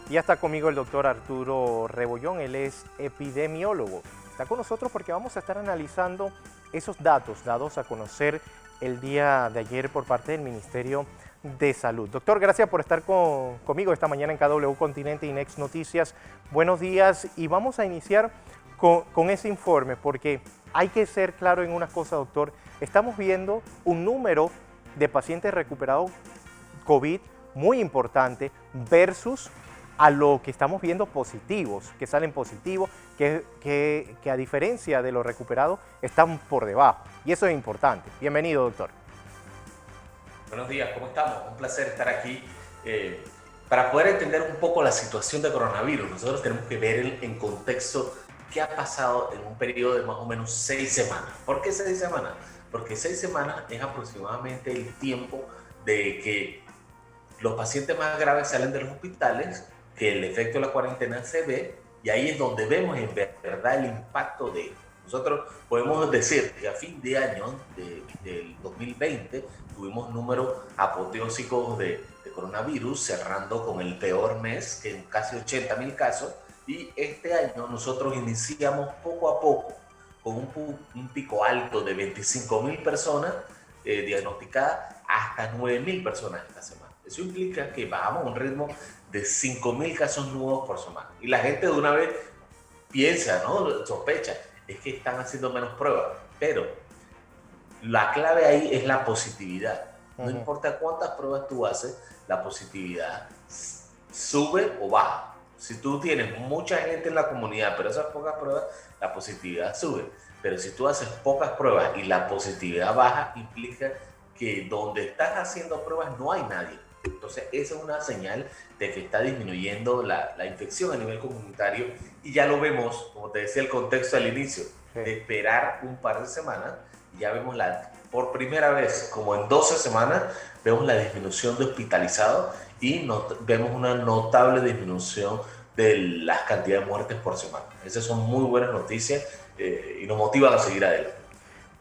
Y ya está conmigo el doctor Arturo Rebollón, él es epidemiólogo. Está con nosotros porque vamos a estar analizando esos datos dados a conocer el día de ayer por parte del Ministerio de Salud. Doctor, gracias por estar conmigo esta mañana en KW Continente y Next Noticias. Buenos días y vamos a iniciar con ese informe porque hay que ser claro en una cosa, doctor. Estamos viendo un número de pacientes recuperados COVID muy importante versus a lo que estamos viendo positivos, que salen positivos, que a diferencia de los recuperados están por debajo. Y eso es importante. Bienvenido, doctor. Buenos días, ¿cómo estamos? Un placer estar aquí. Para poder entender un poco la situación de coronavirus, nosotros tenemos que ver en contexto qué ha pasado en un periodo de más o menos 6 semanas. ¿Por qué 6 semanas? Porque 6 semanas es aproximadamente el tiempo de que los pacientes más graves salen de los hospitales, que el efecto de la cuarentena se ve, y ahí es donde vemos en verdad el impacto de... Nosotros podemos decir que a fin de año del 2020 tuvimos números apoteósicos de coronavirus, cerrando con el peor mes, que en casi 80.000 casos, y este año nosotros iniciamos poco a poco con un pico alto de 25.000 personas diagnosticadas hasta 9.000 personas esta semana. Eso implica que bajamos a un ritmo de 5.000 casos nuevos por semana. Y la gente de una vez piensa, ¿no? Sospecha, es que están haciendo menos pruebas. Pero la clave ahí es la positividad. No importa cuántas pruebas tú haces, la positividad sube o baja. Si tú tienes mucha gente en la comunidad, pero esas pocas pruebas, la positividad sube. Pero si tú haces pocas pruebas y la positividad baja, implica que donde estás haciendo pruebas no hay nadie. Entonces, esa es una señal de que está disminuyendo la infección a nivel comunitario y ya lo vemos, como te decía el contexto al inicio, de esperar un par de semanas, y ya vemos por primera vez, como en 12 semanas, vemos la disminución de hospitalizados y vemos una notable disminución de las cantidades de muertes por semana. Esas son muy buenas noticias y nos motivan a seguir adelante.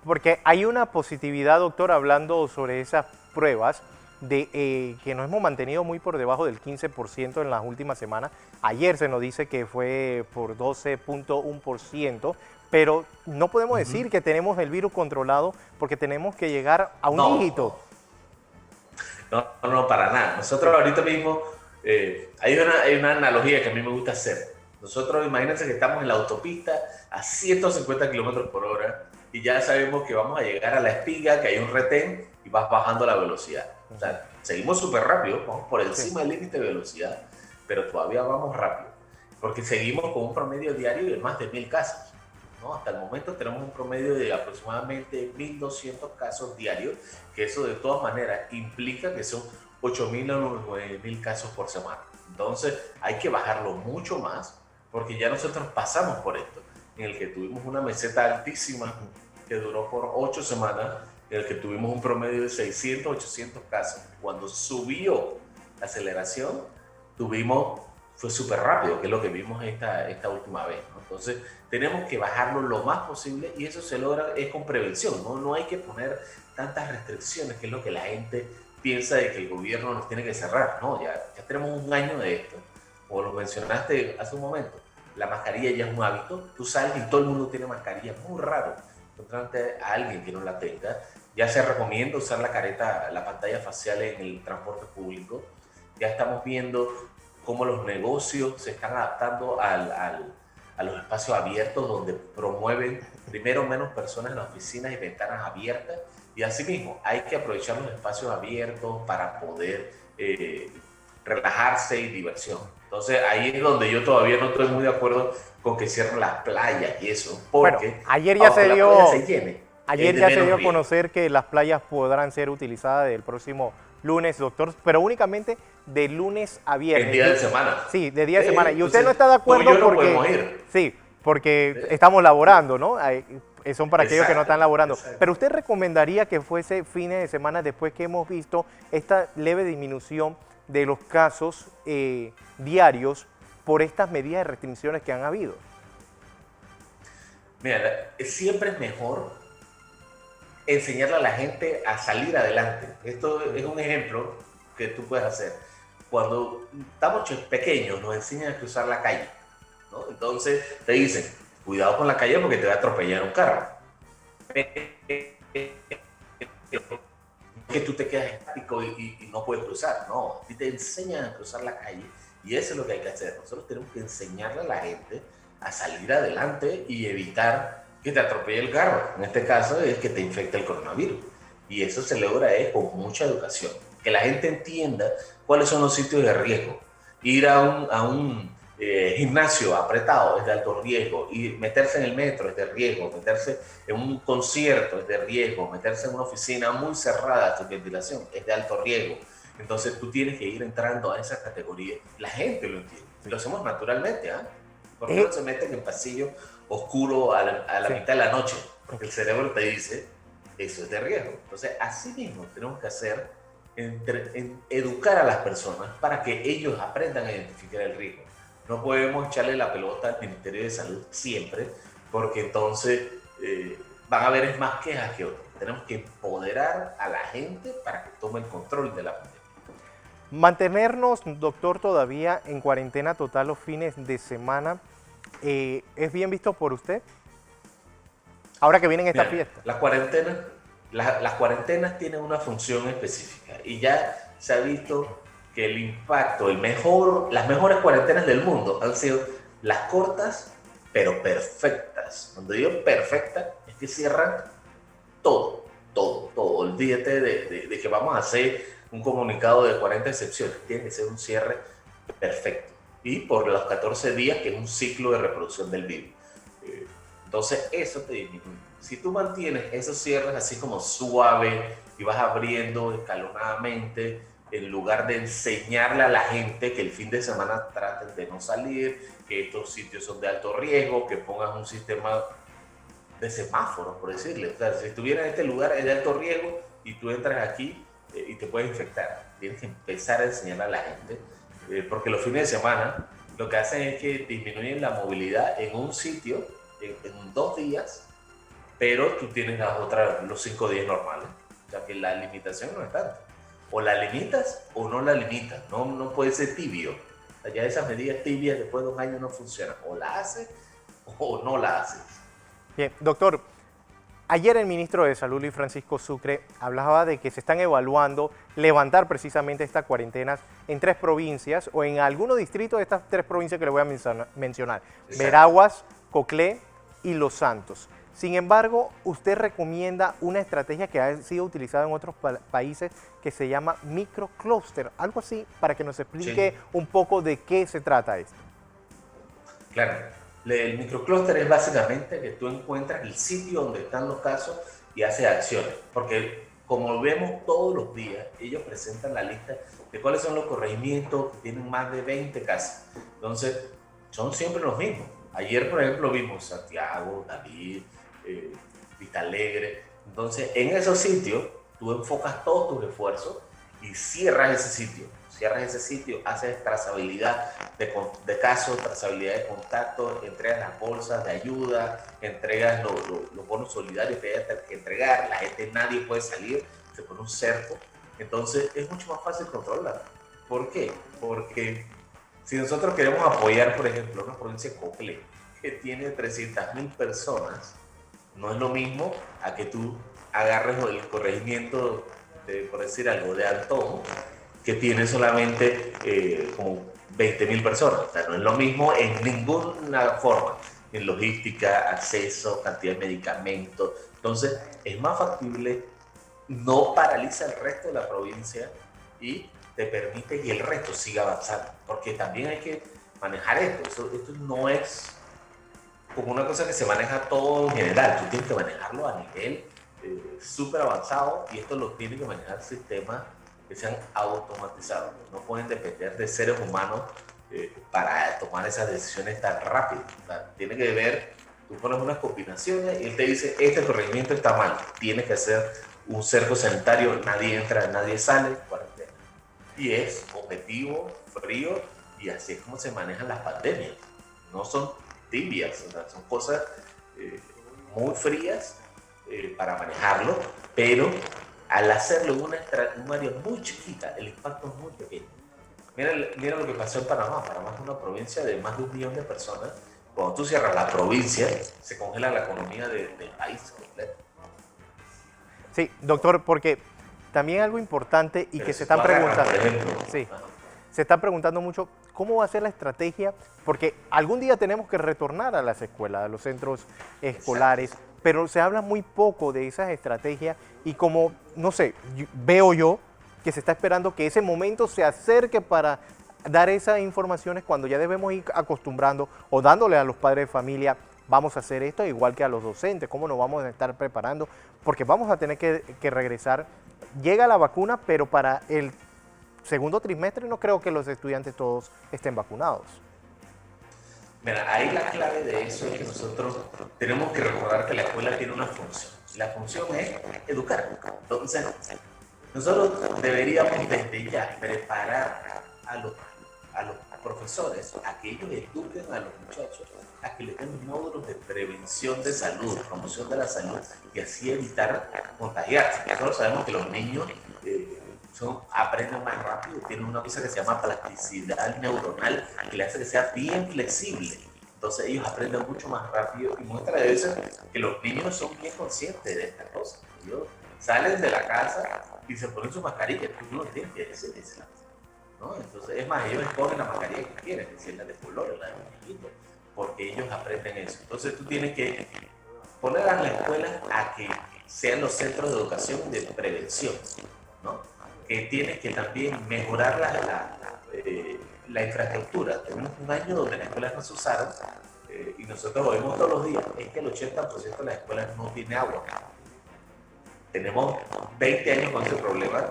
Porque hay una positividad, doctor, hablando sobre esas pruebas, de que nos hemos mantenido muy por debajo del 15% en las últimas semanas. Ayer se nos dice que fue por 12.1%, pero no podemos decir que tenemos el virus controlado porque tenemos que llegar a un dígito. No, para nada. Nosotros ahorita mismo, hay una analogía que a mí me gusta hacer. Nosotros, imagínense que estamos en la autopista a 150 kilómetros por hora y ya sabemos que vamos a llegar a la espiga, que hay un retén y vas bajando la velocidad. O sea, seguimos súper rápido, vamos por encima del límite de velocidad, pero todavía vamos rápido, porque seguimos con un promedio diario de más de 1.000 casos, ¿no? Hasta el momento tenemos un promedio de aproximadamente 1.200 casos diarios, que eso de todas maneras implica que son 8.000 o 9.000 casos por semana. Entonces hay que bajarlo mucho más, porque ya nosotros pasamos por esto, en el que tuvimos una meseta altísima que duró por 8 semanas, en el que tuvimos un promedio de 600, 800 casos. Cuando subió la aceleración, fue súper rápido, que es lo que vimos esta última vez, ¿no? Entonces, tenemos que bajarlo lo más posible y eso se logra es con prevención, ¿no? No hay que poner tantas restricciones, que es lo que la gente piensa de que el gobierno nos tiene que cerrar, ¿no? Ya tenemos un año de esto. Como lo mencionaste hace un momento, la mascarilla ya es un hábito. Tú sales y todo el mundo tiene mascarilla. Es muy raro encontrarte a alguien que no la tenga. Ya se recomienda usar la careta, la pantalla facial en el transporte público. Ya estamos viendo cómo los negocios se están adaptando a los espacios abiertos, donde promueven primero menos personas en las oficinas y ventanas abiertas. Y asimismo, hay que aprovechar los espacios abiertos para poder relajarse y diversión. Entonces, ahí es donde yo todavía no estoy muy de acuerdo con que cierren las playas y eso, Bueno, porque aunque la playa se llene, ayer ya se dio a conocer que las playas podrán ser utilizadas el próximo lunes, doctor, pero únicamente de lunes a viernes. En día de semana. Sí, de día de semana. Y usted no está de acuerdo tú y yo porque... no podemos ir. Sí, porque estamos laborando, ¿no? Son para aquellos que no están laborando. Exacto. Pero usted recomendaría que fuese fines de semana después que hemos visto esta leve disminución de los casos diarios por estas medidas de restricciones que han habido. Mira, siempre es mejor enseñarle a la gente a salir adelante. Esto es un ejemplo que tú puedes hacer. cuando estamos pequeños nos enseñan a cruzar la calle, ¿no? Entonces te dicen, cuidado con la calle porque te va a atropellar un carro. Que tú te quedas estático y no puedes cruzar, no, a ti te enseñan a cruzar la calle y eso es lo que hay que hacer. Nosotros tenemos que enseñarle a la gente a salir adelante y evitar que te atropelle el carro. En este caso es que te infecte el coronavirus y eso se logra con mucha educación, que la gente entienda cuáles son los sitios de riesgo. Ir a un gimnasio apretado es de alto riesgo, y meterse en el metro es de riesgo, meterse en un concierto es de riesgo, meterse en una oficina muy cerrada sin ventilación es de alto riesgo. Entonces tú tienes que ir entrando a esa categoría. La gente lo entiende, lo hacemos naturalmente, ¿ah? Porque no se meten en pasillo oscuro a la mitad de la noche, porque el cerebro te dice, eso es de riesgo. Entonces así mismo tenemos que hacer, en educar a las personas para que ellos aprendan a identificar el riesgo. No podemos echarle la pelota al Ministerio de Salud siempre, porque entonces van a haber más quejas que otras. Tenemos que empoderar a la gente para que tome el control de la pandemia. Mantenernos, doctor, todavía en cuarentena total los fines de semana, ¿es bien visto por usted? Ahora que vienen estas fiestas. Las cuarentenas tienen una función específica y ya se ha visto que el impacto, las mejores cuarentenas del mundo han sido las cortas, pero perfectas. Cuando digo perfecta, es que cierran todo. Olvídate de que vamos a hacer un comunicado de 40 excepciones. Tiene que ser un cierre perfecto. Y por los 14 días, que es un ciclo de reproducción del virus. Entonces, eso te disminuye. Si tú mantienes esos cierres así como suave y vas abriendo escalonadamente, en lugar de enseñarle a la gente que el fin de semana traten de no salir, que estos sitios son de alto riesgo, que pongan un sistema de semáforos, por decirle. O sea, si estuvieras en este lugar es de alto riesgo y tú entras aquí y te puedes infectar. Tienes que empezar a enseñar a la gente, porque los fines de semana lo que hacen es que disminuyen la movilidad en un sitio en 2 días, pero tú tienes los 5 días normales. O sea que la limitación no es tanta. O la limitas o no la limitas. No puede ser tibio. O sea, ya esas medidas tibias después de 2 años no funcionan. O la haces o no la haces. Bien, doctor, ayer el ministro de Salud, Luis Francisco Sucre, hablaba de que se están evaluando levantar precisamente estas cuarentenas en 3 provincias o en algunos distritos de estas 3 provincias que le voy a mencionar. Exacto. Veraguas, Coclé y Los Santos. Sin embargo, usted recomienda una estrategia que ha sido utilizada en otros países que se llama microcluster, algo así, para que nos explique un poco de qué se trata esto. Claro, el microcluster es básicamente que tú encuentras el sitio donde están los casos y haces acciones, porque como vemos todos los días, ellos presentan la lista de cuáles son los corregimientos que tienen más de 20 casos. Entonces, son siempre los mismos. Ayer, por ejemplo, vimos Santiago, David, Vista Alegre. Entonces, en esos sitios, tú enfocas todos tus esfuerzos y cierras ese sitio, haces trazabilidad de casos, trazabilidad de contactos, entregas las bolsas de ayuda, entregas los bonos solidarios que hay que entregar, la gente, nadie puede salir, se pone un cerco. Entonces, es mucho más fácil controlar. ¿Por qué? Porque si nosotros queremos apoyar, por ejemplo, una provincia de Coclé, que tiene 300.000 personas, no es lo mismo a que tú agarres el corregimiento, por decir algo, de Antón, que tiene solamente como 20.000 personas. O sea, no es lo mismo en ninguna forma, en logística, acceso, cantidad de medicamentos. Entonces, es más factible, no paraliza el resto de la provincia y te permite que el resto siga avanzando. Porque también hay que manejar esto. Esto no es como una cosa que se maneja todo en general. Tú tienes que manejarlo a nivel súper avanzado y esto lo tiene que manejar sistemas que sean automatizados. No pueden depender de seres humanos para tomar esas decisiones tan rápido. O sea, tiene que ver, tú pones unas combinaciones y él te dice, este corregimiento está mal, tienes que hacer un cerco sanitario, nadie entra, nadie sale, cuarentena. Y es objetivo, frío, y así es como se manejan las pandemias. No son tibias, o sea, son cosas muy frías para manejarlo, pero al hacerlo en un área muy chiquita, el impacto es muy pequeño. Mira lo que pasó en Panamá. Panamá es una provincia de más de 1 millón de personas. Cuando tú cierras la provincia, se congela la economía del país completo. Sí, doctor, porque también algo importante y Pero que se si tú están agarras, preguntando, por ejemplo, sí, se está preguntando mucho cómo va a ser la estrategia, porque algún día tenemos que retornar a las escuelas, a los centros exacto. escolares, pero se habla muy poco de esas estrategias y como, no sé, veo yo que se está esperando que ese momento se acerque para dar esas informaciones cuando ya debemos ir acostumbrando o dándole a los padres de familia, vamos a hacer esto igual que a los docentes, cómo nos vamos a estar preparando, porque vamos a tener que regresar. Llega la vacuna, pero para el segundo trimestre no creo que los estudiantes todos estén vacunados. Mira, ahí la clave de eso es que nosotros tenemos que recordar que la escuela tiene una función. La función es educar. Entonces, nosotros deberíamos desde ya preparar a los, a los profesores a que ellos eduquen a los muchachos, a que les den módulos de prevención de salud, promoción de la salud y así evitar contagiarse. Nosotros sabemos que los niños aprenden más rápido, tienen una cosa que se llama plasticidad neuronal que le hace que sea bien flexible. Entonces ellos aprenden mucho más rápido y muestra de eso que los niños son bien conscientes de estas cosas. Ellos salen de la casa y se ponen su mascarilla, tú no tienes que decirles, ¿no? Entonces, es más, ellos escogen la mascarilla que quieren, es decir, la de color, la de muñequito, porque ellos aprenden eso. Entonces tú tienes que poner a la escuela a que sean los centros de educación de prevención, ¿no? Que tienes que también mejorar la infraestructura. Tenemos un año donde las escuelas no se usaron y nosotros lo vemos todos los días, es que el 80% de las escuelas no tiene agua. Tenemos 20 años con ese problema,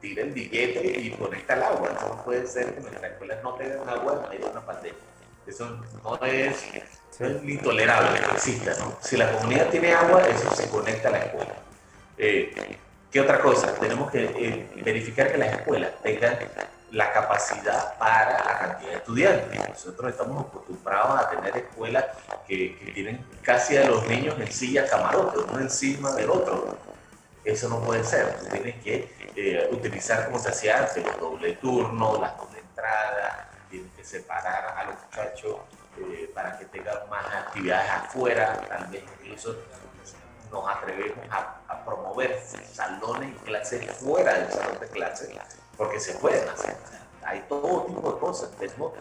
tira el billete y conecta el agua. Eso no puede ser que nuestras escuelas no tengan agua en medio de una pandemia. Eso no es intolerable que exista, ¿no? Si la comunidad tiene agua, eso se conecta a la escuela. ¿Qué otra cosa? Tenemos que verificar que las escuelas tengan la capacidad para la cantidad de estudiantes. Nosotros estamos acostumbrados a tener escuelas que tienen casi a los niños en silla camarote, uno encima del otro. Eso no puede ser. Tú tienes que utilizar como se hacía antes, los doble turnos, las doble entradas, tienes que separar a los muchachos para que tengan más actividades afuera, tal vez incluso nos atrevemos a promover salones y clases fuera del salón de clases, porque se pueden hacer. Hay todo tipo de cosas. Tenemos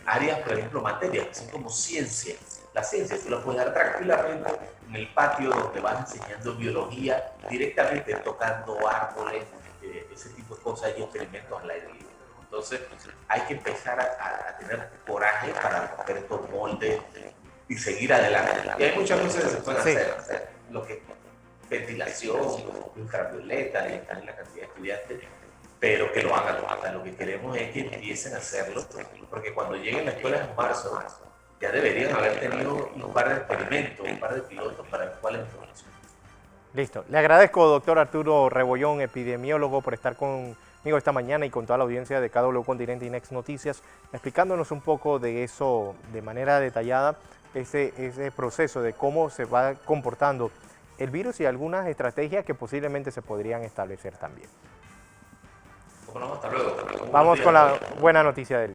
áreas, por ejemplo, materias, así como ciencia. La ciencia tú la puedes dar tranquilamente en el patio donde vas enseñando biología, directamente tocando árboles, ese tipo de cosas y experimentos al aire libre. Entonces hay que empezar a tener coraje para romper estos moldes y seguir adelante. Y hay muchas cosas que se pueden hacer, lo que ventilación, ultravioleta, limitar la cantidad de estudiantes, pero que lo hagan. Lo que queremos es que empiecen a hacerlo, porque cuando lleguen a la escuela en marzo, ya deberían haber tenido un par de experimentos, un par de pilotos para ver cuál es la información. Listo. Le agradezco, doctor Arturo Rebollón, epidemiólogo, por estar conmigo esta mañana y con toda la audiencia de KW Continente y Next Noticias, explicándonos un poco de eso de manera detallada, ese proceso de cómo se va comportando el virus y algunas estrategias que posiblemente se podrían establecer también. Bueno, hasta luego. Vamos con la buena noticia del